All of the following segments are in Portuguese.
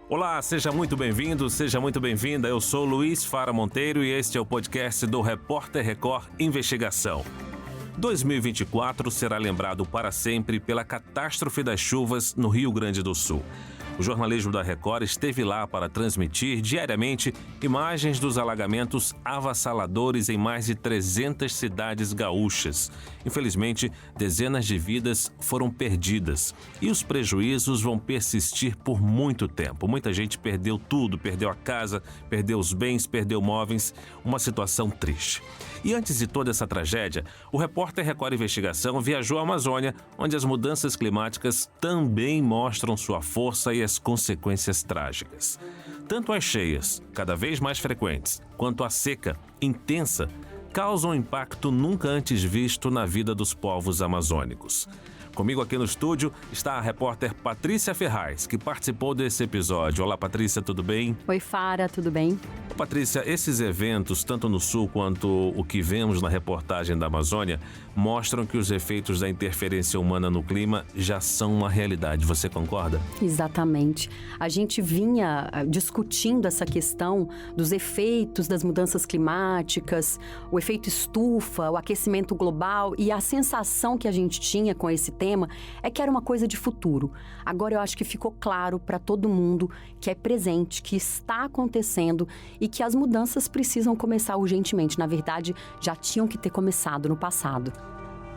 Olá, seja muito bem-vindo, seja muito bem-vinda. Eu sou Luiz Fara Monteiro e este é o podcast do Repórter Record Investigação. 2024 será lembrado para sempre pela catástrofe das chuvas no Rio Grande do Sul. O jornalismo da Record esteve lá para transmitir diariamente imagens dos alagamentos avassaladores em mais de 300 cidades gaúchas. Infelizmente, dezenas de vidas foram perdidas e os prejuízos vão persistir por muito tempo. Muita gente perdeu tudo, perdeu a casa, perdeu os bens, perdeu móveis, uma situação triste. E antes de toda essa tragédia, o Repórter Record Investigação viajou à Amazônia, onde as mudanças climáticas também mostram sua força e as consequências trágicas. Tanto as cheias, cada vez mais frequentes, quanto a seca, intensa, causam um impacto nunca antes visto na vida dos povos amazônicos. Comigo aqui no estúdio está a repórter Patrícia Ferraz, que participou desse episódio. Olá, Patrícia, tudo bem? Oi, Fara, tudo bem? Patrícia, esses eventos, tanto no Sul quanto o que vemos na reportagem da Amazônia, mostram que os efeitos da interferência humana no clima já são uma realidade. Você concorda? Exatamente. A gente vinha discutindo essa questão dos efeitos das mudanças climáticas, o efeito estufa, o aquecimento global, e a sensação que a gente tinha com esse tema é que era uma coisa de futuro. Agora eu acho que ficou claro para todo mundo que é presente, que está acontecendo e que as mudanças precisam começar urgentemente. Na verdade, já tinham que ter começado no passado.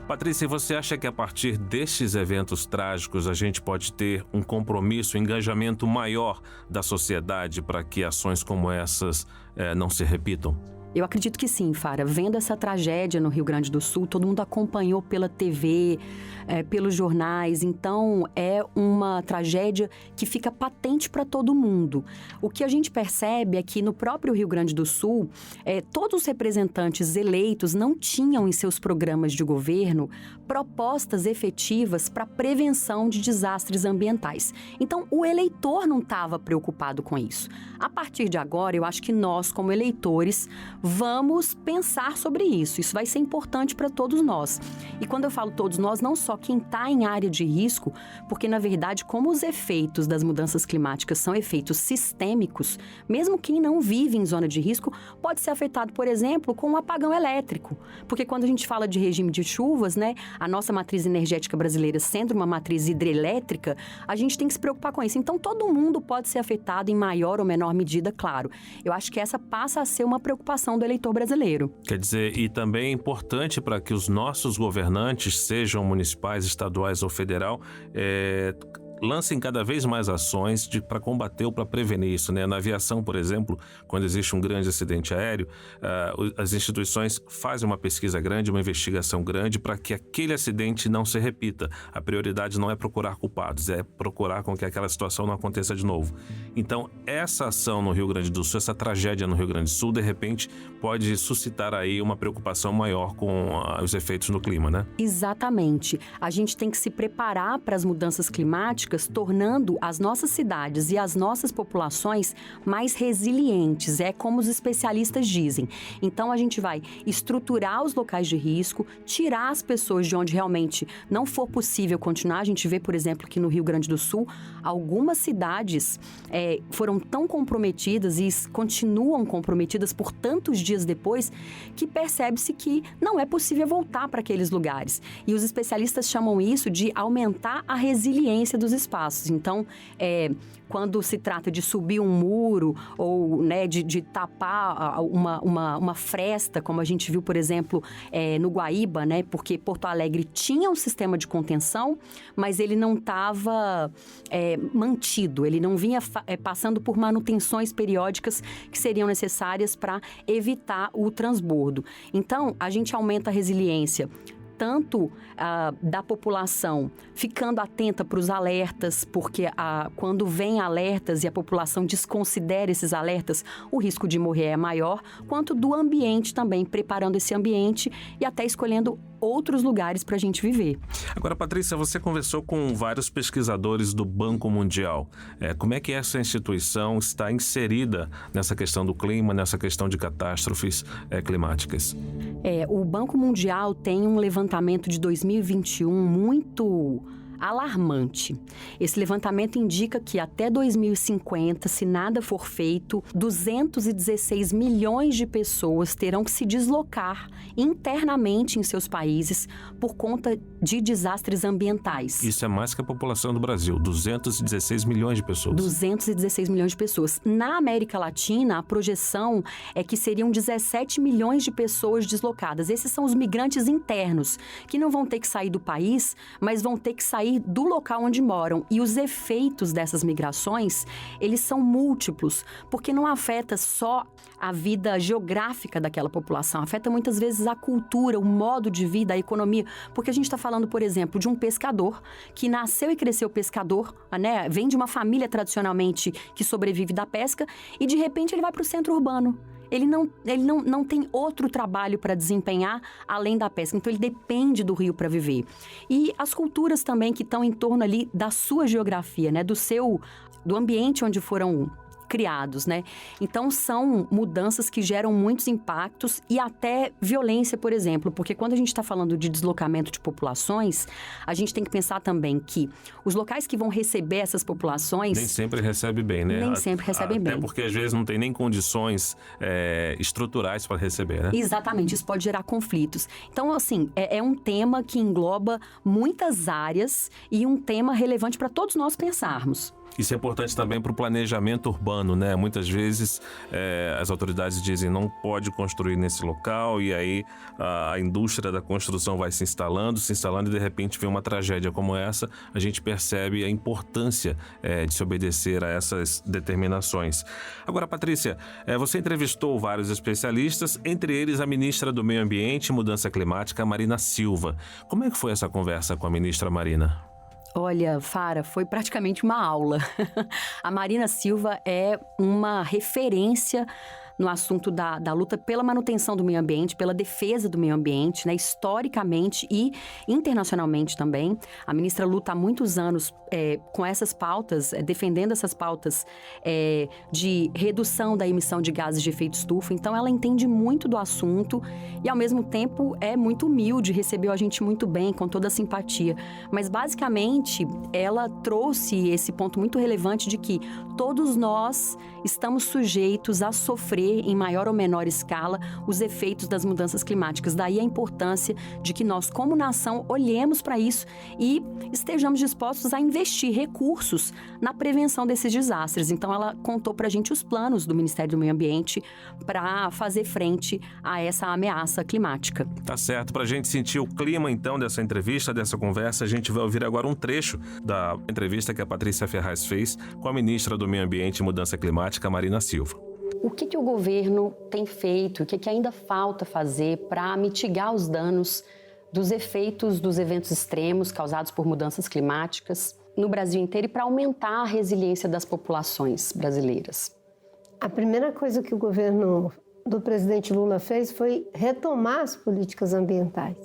Patrícia, você acha que a partir destes eventos trágicos a gente pode ter um compromisso, um engajamento maior da sociedade para que ações como essas não se repitam? Eu acredito que sim, Fara. Vendo essa tragédia no Rio Grande do Sul, todo mundo acompanhou pela TV, pelos jornais, então é uma tragédia que fica patente para todo mundo. O que a gente percebe é que no próprio Rio Grande do Sul, todos os representantes eleitos não tinham em seus programas de governo propostas efetivas para prevenção de desastres ambientais. Então, o eleitor não estava preocupado com isso. A partir de agora, eu acho que nós, como eleitores, vamos pensar sobre isso. Isso vai ser importante para todos nós. E quando eu falo todos nós, não só quem está em área de risco, porque, na verdade, como os efeitos das mudanças climáticas são efeitos sistêmicos, mesmo quem não vive em zona de risco pode ser afetado, por exemplo, com um apagão elétrico. Porque quando a gente fala de regime de chuvas, né, a nossa matriz energética brasileira sendo uma matriz hidrelétrica, a gente tem que se preocupar com isso. Então, todo mundo pode ser afetado em maior ou menor medida, claro. Eu acho que essa passa a ser uma preocupação do eleitor brasileiro. Quer dizer, e também é importante para que os nossos governantes, sejam municipais, estaduais ou federal, lancem cada vez mais ações para combater ou para prevenir isso, né? Na aviação, por exemplo, quando existe um grande acidente aéreo, as instituições fazem uma pesquisa grande, uma investigação grande para que aquele acidente não se repita. A prioridade não é procurar culpados, é procurar com que aquela situação não aconteça de novo. Então, essa ação no Rio Grande do Sul, essa tragédia no Rio Grande do Sul, de repente, pode suscitar aí uma preocupação maior com os efeitos no clima, né? Exatamente. A gente tem que se preparar para as mudanças climáticas, tornando as nossas cidades e as nossas populações mais resilientes, como os especialistas dizem. Então, a gente vai estruturar os locais de risco, tirar as pessoas de onde realmente não for possível continuar. A gente vê, por exemplo, que no Rio Grande do Sul, algumas cidades foram tão comprometidas e continuam comprometidas por tantos dias depois, que percebe-se que não é possível voltar para aqueles lugares. E os especialistas chamam isso de aumentar a resiliência dos espaços. Então, quando se trata de subir um muro ou, né, de tapar uma fresta, como a gente viu, por exemplo, no Guaíba, né, porque Porto Alegre tinha um sistema de contenção, mas ele não estava mantido, ele não vinha passando por manutenções periódicas que seriam necessárias para evitar o transbordo. Então, a gente aumenta a resiliência tanto da população ficando atenta para os alertas, porque quando vem alertas e a população desconsidera esses alertas, o risco de morrer é maior, quanto do ambiente também, preparando esse ambiente e até escolhendo outros lugares para a gente viver. Agora, Patrícia, você conversou com vários pesquisadores do Banco Mundial. Como é que essa instituição está inserida nessa questão do clima, nessa questão de catástrofes climáticas? O Banco Mundial tem um levantamento de 2021 muito alarmante. Esse levantamento indica que até 2050, se nada for feito, 216 milhões de pessoas terão que se deslocar internamente em seus países por conta de desastres ambientais. Isso é mais que a população do Brasil, 216 milhões de pessoas. 216 milhões de pessoas. Na América Latina, a projeção é que seriam 17 milhões de pessoas deslocadas. Esses são os migrantes internos, que não vão ter que sair do país, mas vão ter que sair do local onde moram. E os efeitos dessas migrações, eles são múltiplos, porque não afeta só a vida geográfica daquela população, afeta muitas vezes a cultura, o modo de vida, a economia, porque a gente está falando, por exemplo, de um pescador que nasceu e cresceu pescador, né? Vem de uma família tradicionalmente que sobrevive da pesca e de repente ele vai para o centro urbano. Ele não tem outro trabalho para desempenhar além da pesca, então ele depende do rio para viver. E as culturas também que estão em torno ali da sua geografia, né? Do ambiente onde foram criados, né? Então, são mudanças que geram muitos impactos e até violência, por exemplo, porque quando a gente está falando de deslocamento de populações, a gente tem que pensar também que os locais que vão receber essas populações... Nem sempre recebe bem, né? Nem sempre recebem bem. Até porque, às vezes, não tem nem condições estruturais para receber, né? Exatamente, isso pode gerar conflitos. Então, assim, é um tema que engloba muitas áreas e um tema relevante para todos nós pensarmos. Isso é importante também para o planejamento urbano, né? Muitas vezes as autoridades dizem não pode construir nesse local e aí a indústria da construção vai se instalando e de repente vem uma tragédia como essa, a gente percebe a importância de se obedecer a essas determinações. Agora, Patrícia, você entrevistou vários especialistas, entre eles a ministra do Meio Ambiente e Mudança Climática, Marina Silva. Como é que foi essa conversa com a ministra Marina? Olha, Fara, foi praticamente uma aula. A Marina Silva é uma referência no assunto da luta pela manutenção do meio ambiente, pela defesa do meio ambiente, né, historicamente e internacionalmente também. A ministra luta há muitos anos com essas pautas, defendendo essas pautas de redução da emissão de gases de efeito estufa. Então, ela entende muito do assunto e, ao mesmo tempo, é muito humilde, recebeu a gente muito bem, com toda a simpatia. Mas, basicamente, ela trouxe esse ponto muito relevante de que todos nós estamos sujeitos a sofrer em maior ou menor escala os efeitos das mudanças climáticas. Daí a importância de que nós, como nação, olhemos para isso e estejamos dispostos a investir recursos na prevenção desses desastres. Então, ela contou para a gente os planos do Ministério do Meio Ambiente para fazer frente a essa ameaça climática. Tá certo. Para a gente sentir o clima, então, dessa entrevista, dessa conversa, a gente vai ouvir agora um trecho da entrevista que a Patrícia Ferraz fez com a ministra do Meio Ambiente e Mudança Climática, Marina Silva. O que o governo tem feito, o que ainda falta fazer para mitigar os danos dos efeitos dos eventos extremos causados por mudanças climáticas no Brasil inteiro e para aumentar a resiliência das populações brasileiras? A primeira coisa que o governo do presidente Lula fez foi retomar as políticas ambientais.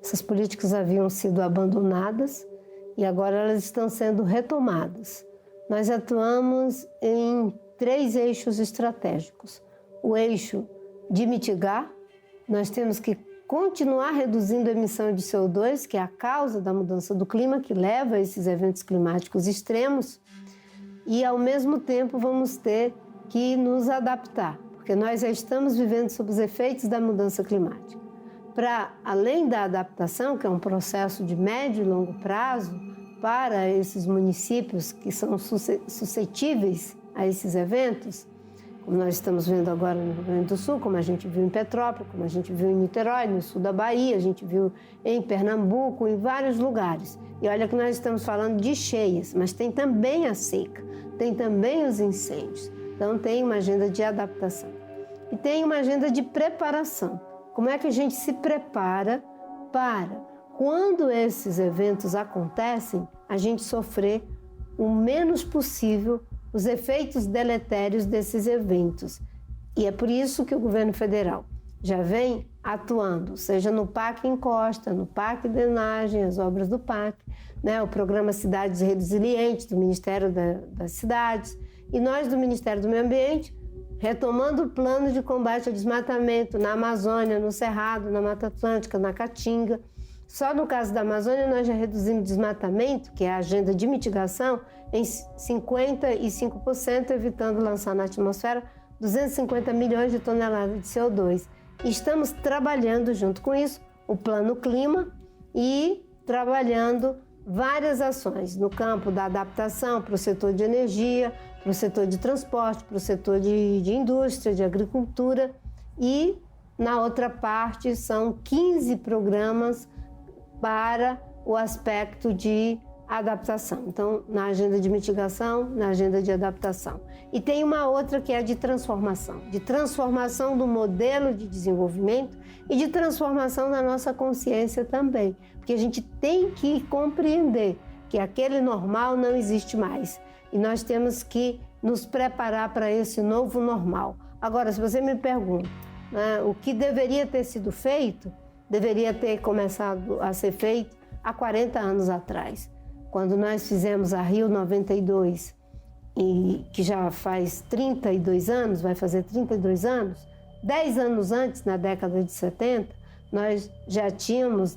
Essas políticas haviam sido abandonadas e agora elas estão sendo retomadas. Nós atuamos em 3 eixos estratégicos. O eixo de mitigar, nós temos que continuar reduzindo a emissão de CO2, que é a causa da mudança do clima, que leva a esses eventos climáticos extremos, e ao mesmo tempo vamos ter que nos adaptar, porque nós já estamos vivendo sob os efeitos da mudança climática. Para além da adaptação, que é um processo de médio e longo prazo, para esses municípios que são suscetíveis a esses eventos, como nós estamos vendo agora no Rio Grande do Sul, como a gente viu em Petrópolis, como a gente viu em Niterói, no sul da Bahia, a gente viu em Pernambuco, em vários lugares. E olha que nós estamos falando de cheias, mas tem também a seca, tem também os incêndios. Então tem uma agenda de adaptação. E tem uma agenda de preparação. Como é que a gente se prepara para, quando esses eventos acontecem, a gente sofrer o menos possível os efeitos deletérios desses eventos. E é por isso que o governo federal já vem atuando, seja no PAC Encosta, no PAC Drenagem, as obras do PAC, né, o programa Cidades Resilientes do Ministério das Cidades, e nós do Ministério do Meio Ambiente, retomando o plano de combate ao desmatamento na Amazônia, no Cerrado, na Mata Atlântica, na Caatinga, Só no caso da Amazônia, nós já reduzimos desmatamento, que é a agenda de mitigação, em 55%, evitando lançar na atmosfera 250 milhões de toneladas de CO2. E estamos trabalhando junto com isso o Plano Clima e trabalhando várias ações no campo da adaptação para o setor de energia, para o setor de transporte, para o setor de indústria, de agricultura. E na outra parte são 15 programas para o aspecto de adaptação. Então, na agenda de mitigação, na agenda de adaptação. E tem uma outra que é de transformação do modelo de desenvolvimento e de transformação da nossa consciência também. Porque a gente tem que compreender que aquele normal não existe mais. E nós temos que nos preparar para esse novo normal. Agora, se você me pergunta, né, o que deveria ter sido feito, deveria ter começado a ser feito há 40 anos atrás. Quando nós fizemos a Rio 92, e que já faz 32 anos, vai fazer 32 anos, 10 anos antes, na década de 70, nós já tínhamos,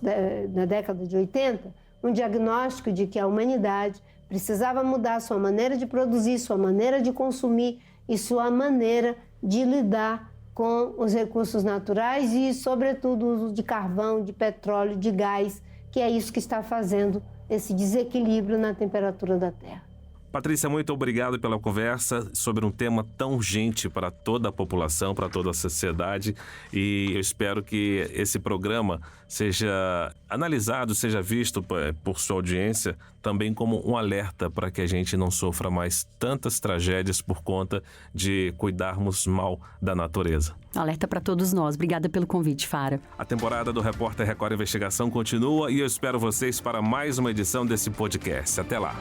na década de 80, um diagnóstico de que a humanidade precisava mudar sua maneira de produzir, sua maneira de consumir e sua maneira de lidar com os recursos naturais e, sobretudo, o uso de carvão, de petróleo, de gás, que é isso que está fazendo esse desequilíbrio na temperatura da Terra. Patrícia, muito obrigado pela conversa sobre um tema tão urgente para toda a população, para toda a sociedade, e eu espero que esse programa seja analisado, seja visto por sua audiência também como um alerta para que a gente não sofra mais tantas tragédias por conta de cuidarmos mal da natureza. Alerta para todos nós. Obrigada pelo convite, Fara. A temporada do Repórter Record Investigação continua e eu espero vocês para mais uma edição desse podcast. Até lá!